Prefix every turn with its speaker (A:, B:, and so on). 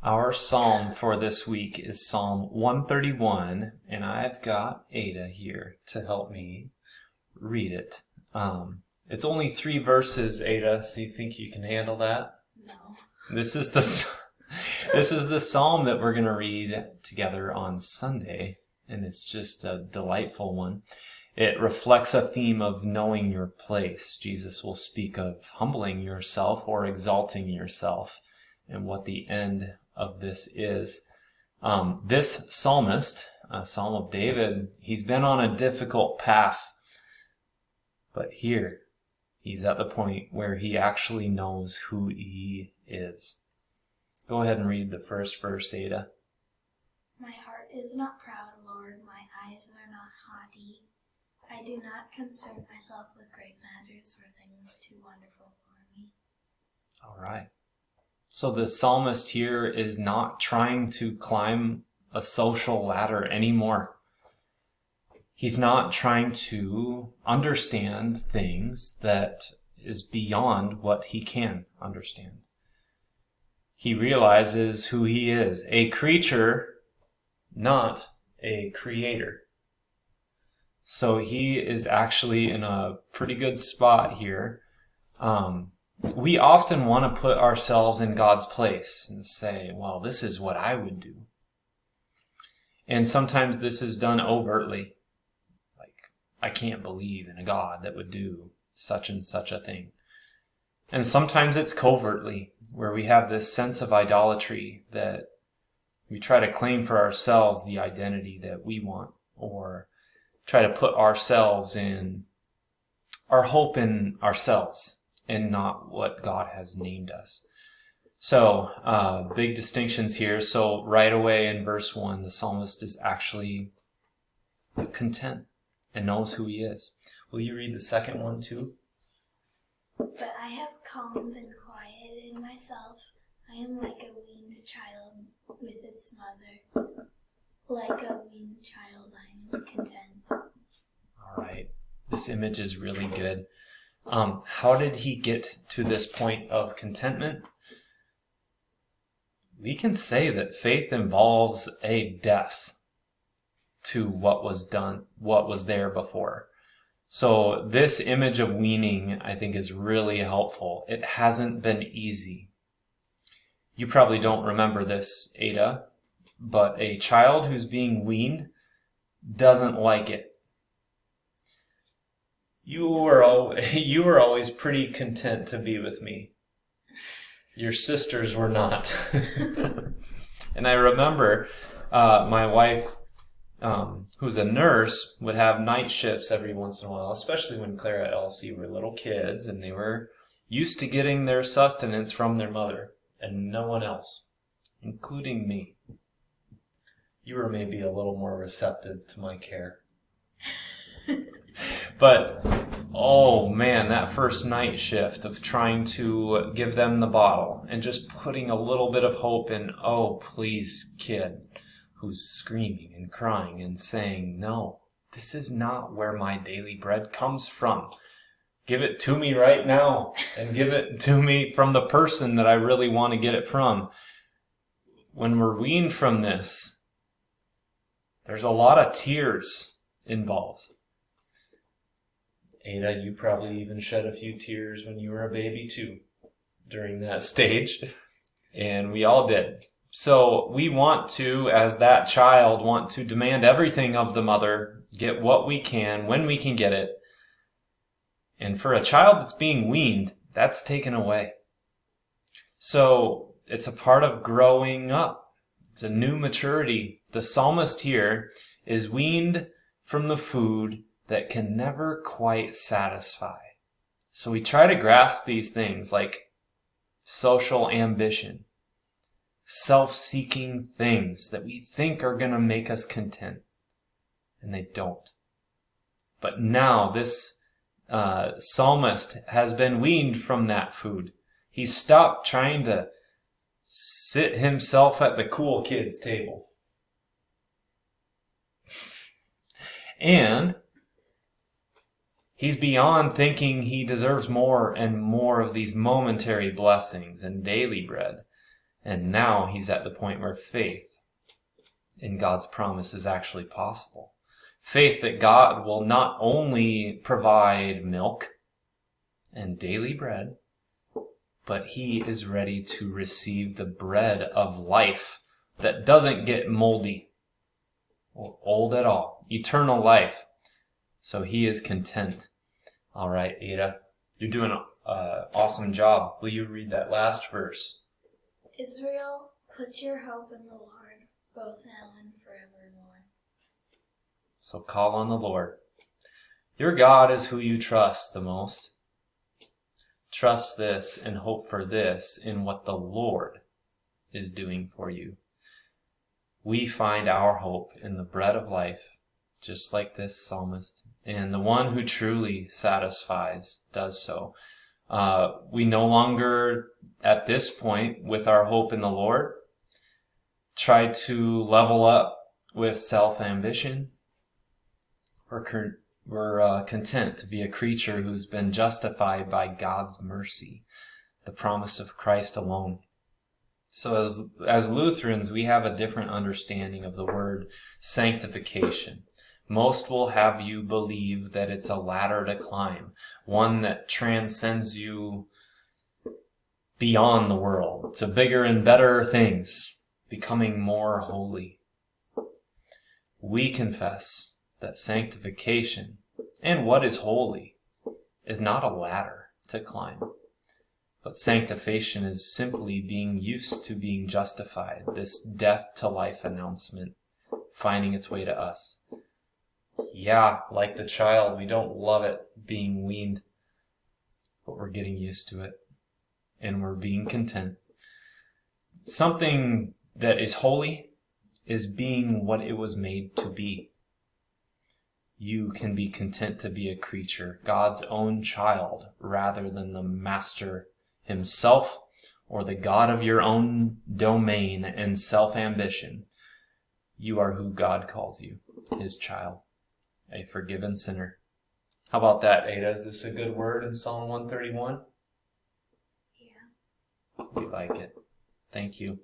A: Our psalm for this week is Psalm 131, and I've got Ada here to help me read it. It's only 3 verses, Ada, so you think you can handle that?
B: No.
A: This is the psalm that we're going to read together on Sunday, and it's just a delightful one. It reflects a theme of knowing your place. Jesus will speak of humbling yourself or exalting yourself, and what the end of this is. This psalmist, Psalm of David, he's been on a difficult path, but here he's at the point where he actually knows who he is. Go ahead and read the first verse, Ada.
B: My heart is not proud, Lord, my eyes are not haughty. I do not concern myself with great matters or things too wonderful for me.
A: All right. So the psalmist here is not trying to climb a social ladder anymore. He's not trying to understand things that is beyond what he can understand. He realizes who he is, a creature, not a creator. So he is actually in a pretty good spot here. We often want to put ourselves in God's place and say, well, this is what I would do. And sometimes this is done overtly. Like, I can't believe in a God that would do such and such a thing. And sometimes it's covertly, where we have this sense of idolatry that we try to claim for ourselves the identity that we want, or try to put ourselves in, our hope in ourselves and not what God has named us. So, big distinctions here. So right away in verse 1, the psalmist is actually content and knows who he is. Will you read the second one too?
B: But I have calmed and quieted myself. I am like a weaned child with its mother. Like a weaned child, I am content.
A: All right. This image is really good. How did he get to this point of contentment? We can say that faith involves a death to what was done, what was there before. So this image of weaning, I think, is really helpful. It hasn't been easy. You probably don't remember this, Ada, but a child who's being weaned doesn't like it. You were always pretty content to be with me. Your sisters were not. And I remember my wife, who's a nurse, would have night shifts every once in a while, especially when Clara and Elsie were little kids, and they were used to getting their sustenance from their mother and no one else, including me. You were maybe a little more receptive to my care. But, oh man, that first night shift of trying to give them the bottle and just putting a little bit of hope in, oh, please, kid, who's screaming and crying and saying, no, this is not where my daily bread comes from. Give it to me right now, and give it to me from the person that I really want to get it from. When we're weaned from this, there's a lot of tears involved. Ada, you probably even shed a few tears when you were a baby too, during that stage. And we all did. So we want to, as that child, want to demand everything of the mother, get what we can, when we can get it. And for a child that's being weaned, that's taken away. So it's a part of growing up. It's a new maturity. The psalmist here is weaned from the food that can never quite satisfy. So we try to grasp these things like social ambition, self-seeking things that we think are going to make us content, and they don't. But now this psalmist has been weaned from that food. He's stopped trying to sit himself at the cool kids' table. And he's beyond thinking he deserves more and more of these momentary blessings and daily bread. And now he's at the point where faith in God's promise is actually possible. Faith that God will not only provide milk and daily bread, but he is ready to receive the bread of life that doesn't get moldy or old at all. Eternal life. So he is content. All right, Ada, you're doing an awesome job. Will you read that last verse?
B: Israel, put your hope in the Lord, both now and forevermore.
A: So call on the Lord. Your God is who you trust the most. Trust this and hope for this in what the Lord is doing for you. We find our hope in the bread of life, just like this psalmist. And the one who truly satisfies does so. We no longer, at this point, with our hope in the Lord, try to level up with self-ambition. We're content to be a creature who's been justified by God's mercy, the promise of Christ alone. So as Lutherans, we have a different understanding of the word sanctification. Most will have you believe that it's a ladder to climb, one that transcends you beyond the world to bigger and better things, becoming more holy. We confess that sanctification and what is holy is not a ladder to climb, but sanctification is simply being used to being justified, this death to life announcement finding its way to us. Yeah, like the child, we don't love it being weaned, but we're getting used to it and we're being content. Something that is holy is being what it was made to be. You can be content to be a creature, God's own child, rather than the master himself or the God of your own domain and self-ambition. You are who God calls you, his child, a forgiven sinner. How about that, Ada? Is this a good word in Psalm 131?
B: Yeah.
A: We like it. Thank you.